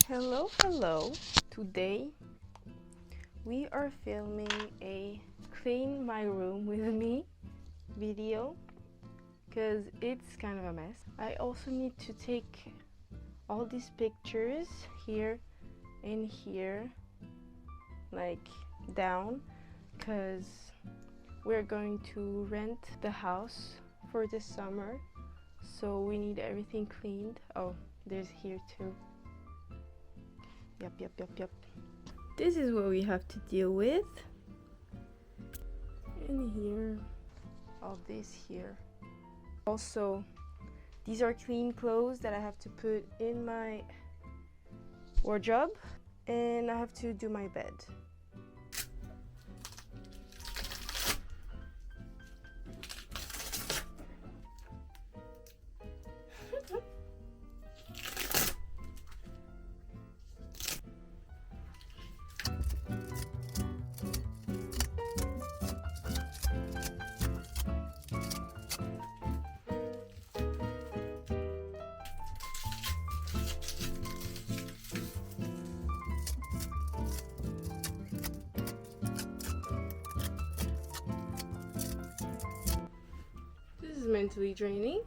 Hello, hello. Today we are filming a clean my room with me video because it's kind of a mess. I also need to take all these pictures here and here, like down, because we're going to rent the house for this summer, so we need everything cleaned. Oh, there's here too. Yep. This is what we have to deal with. And here, all this here. Also, these are clean clothes that I have to put in my wardrobe, and I have to do my bed. This is mentally draining.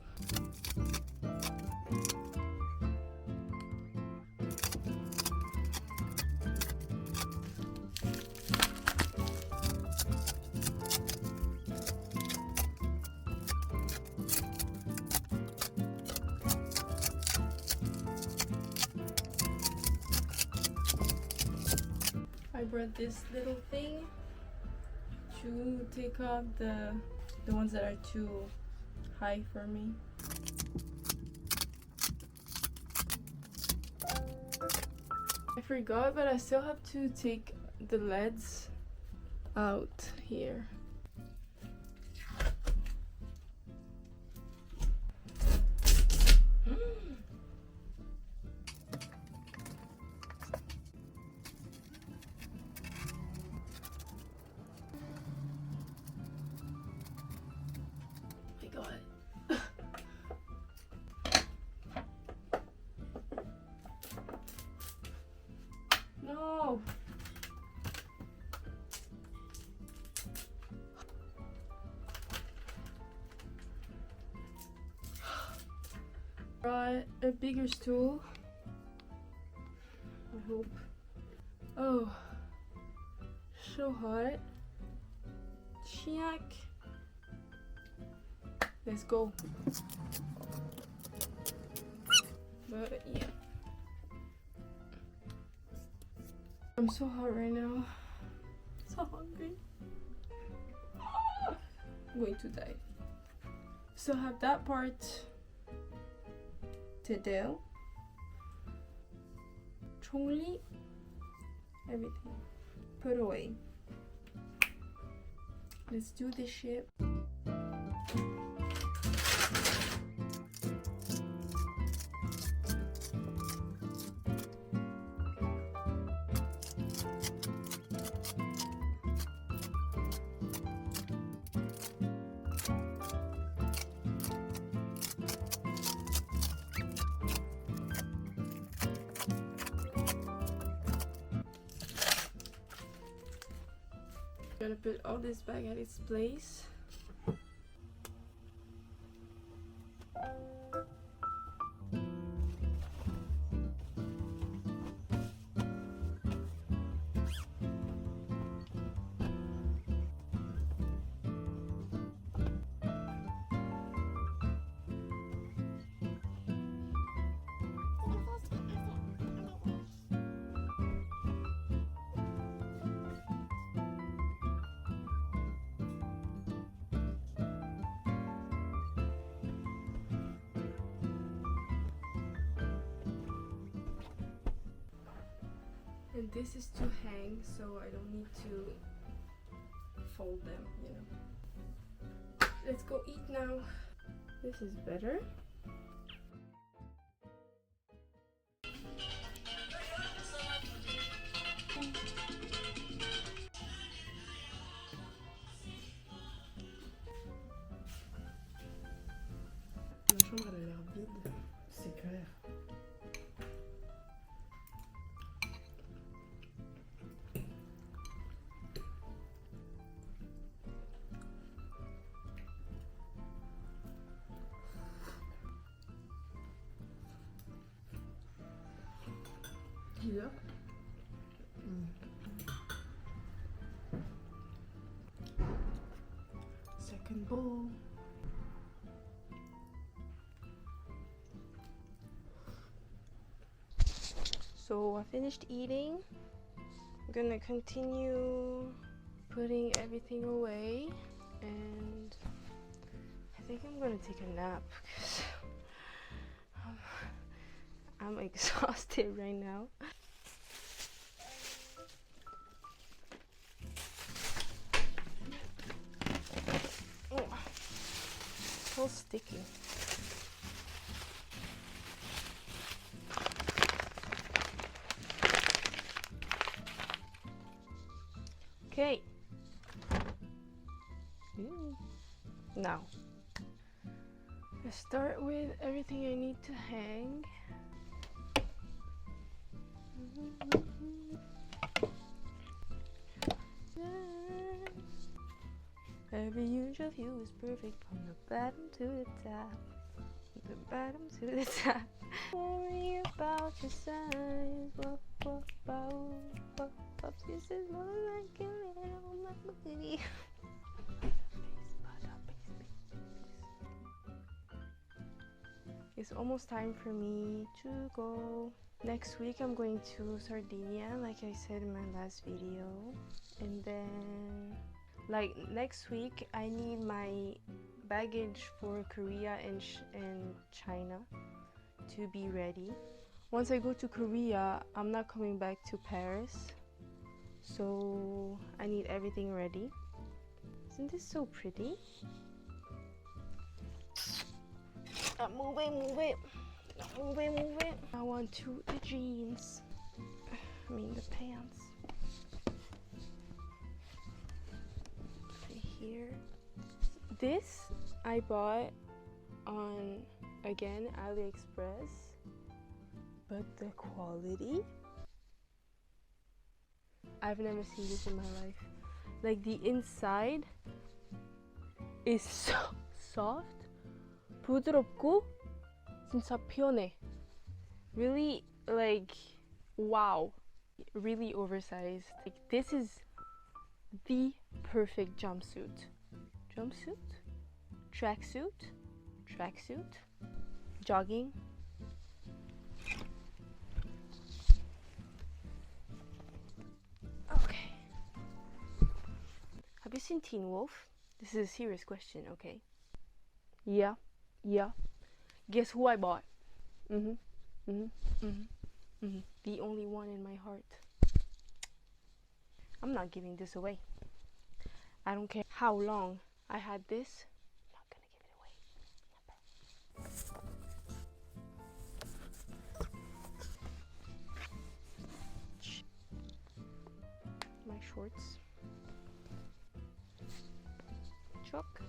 I brought this little thing to take off the ones that are too high for me. I forgot, but I still have to take the LEDs out here. No! Brought a bigger stool. I hope. Oh, so hot. Check. Let's go. But yeah. I'm so hot right now. So hungry. I'm going to die. Still have that part to do. Chongli. Everything. Put away. Let's do this shit. I'm gonna put all this back at its place. And this is to hang, so I don't need to fold them, you know. Let's go eat now. This is better. La chambre elle a l'air vide. C'est clair. Yeah. Second bowl. So I finished eating. I'm gonna continue putting everything away, and I think I'm gonna take a nap because I'm exhausted right now. Oh, it's all sticky. Okay. Now, let's start with everything I need to hang. Every inch of you is perfect from the bottom to the top. The bottom to the top. Worry about your size. Whoa, whoa, whoa, whoa, whoa. This is more like a little booty. It's almost time for me to go. Next week I'm going to Sardinia, like I said in my last video. And then, like, next week I need my baggage for Korea and China to be ready. Once I go to Korea, I'm not coming back to Paris, so I need everything ready. Isn't this so pretty? Move it, move it. Move it, move it. I want the jeans. I mean the pants. Right here. This I bought on, again, AliExpress. But the quality, I've never seen this in my life. Like, the inside is so soft, 부드럽고 진짜 편해. Really, like, wow, really oversized. Like, this is the perfect jumpsuit. Tracksuit, jogging. Okay. Have you seen Teen Wolf? This is a serious question, okay? Yeah. Guess who I bought? The only one in my heart. I'm not giving this away. I don't care how long I had this. I'm not gonna give it away. Never. My shorts. Chuck.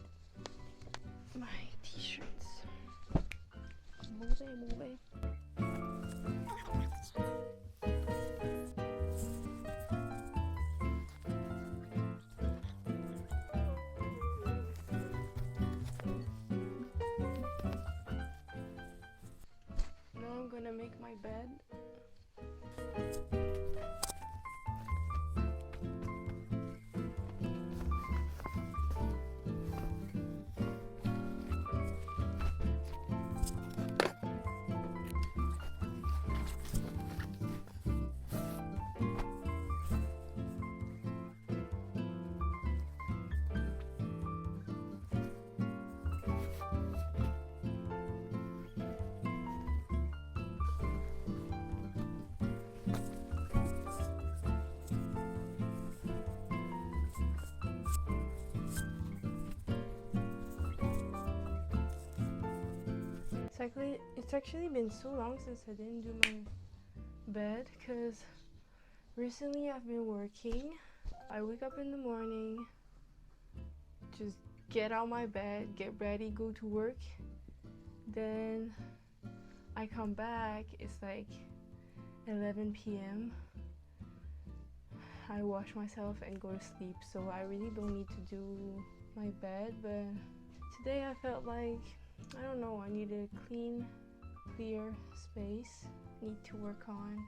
My t-shirts. Move it. Now I'm gonna make my bed. It's actually been so long since I didn't do my bed, because recently I've been working. I wake up in the morning, just get out my bed, get ready, go to work. Then I come back, it's like 11 p.m. I wash myself and go to sleep, so I really don't need to do my bed. But today I felt like, I don't know, I need a clear space. Need to work on.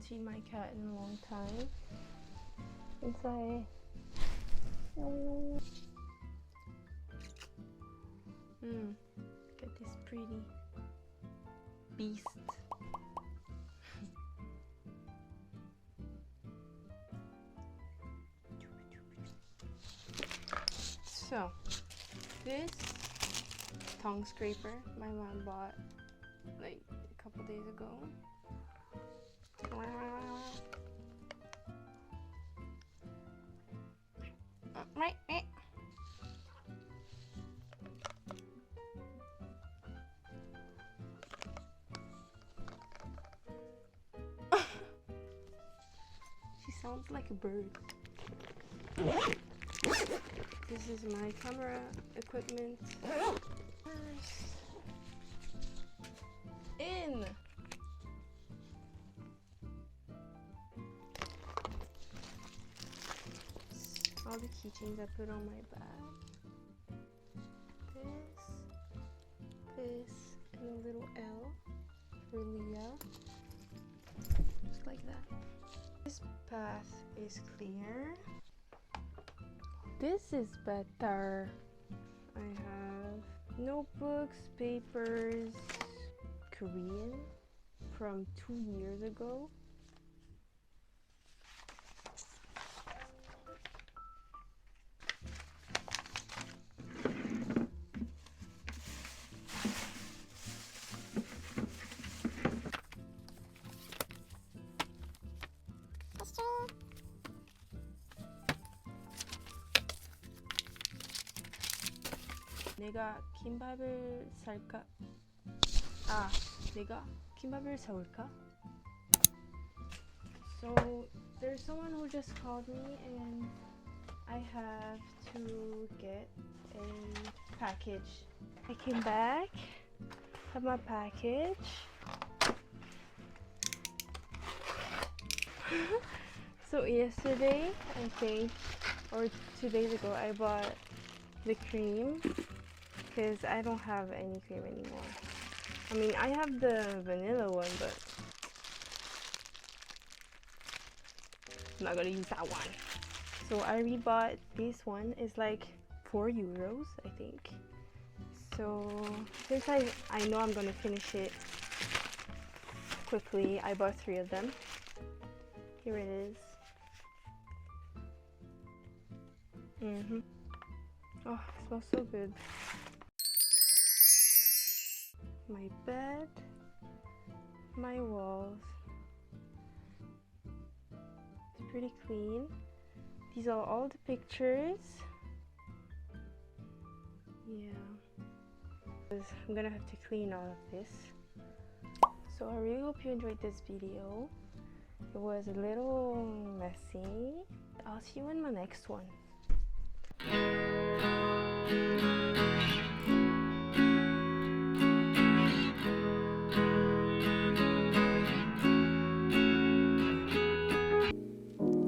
haven't seen my cat in a long time. Since I... Look at this pretty beast. So, this tongue scraper my mom bought like a couple days ago. Right. She sounds like a bird. This is my camera equipment. In! All the keychains I put on my bag. This, and a little L for Leah. Just like that. This path is clear. This is better. I have notebooks, papers, Korean from 2 years ago. 내가 김밥을 살까? 내가 김밥을 사올까? So there's someone who just called me and I have to get a package. I came back, have my package. So yesterday, I think, or 2 days ago, I bought the cream because I don't have any cream anymore. I mean, I have the vanilla one, but I'm not gonna use that one. So I rebought this one. It's like €4, I think. So since I know I'm gonna finish it quickly, I bought 3 of them. Here it is. Oh, it smells so good. My bed, my walls. It's pretty clean. These are all the pictures. Yeah. I'm gonna have to clean all of this. So I really hope you enjoyed this video. It was a little messy. I'll see you in my next one.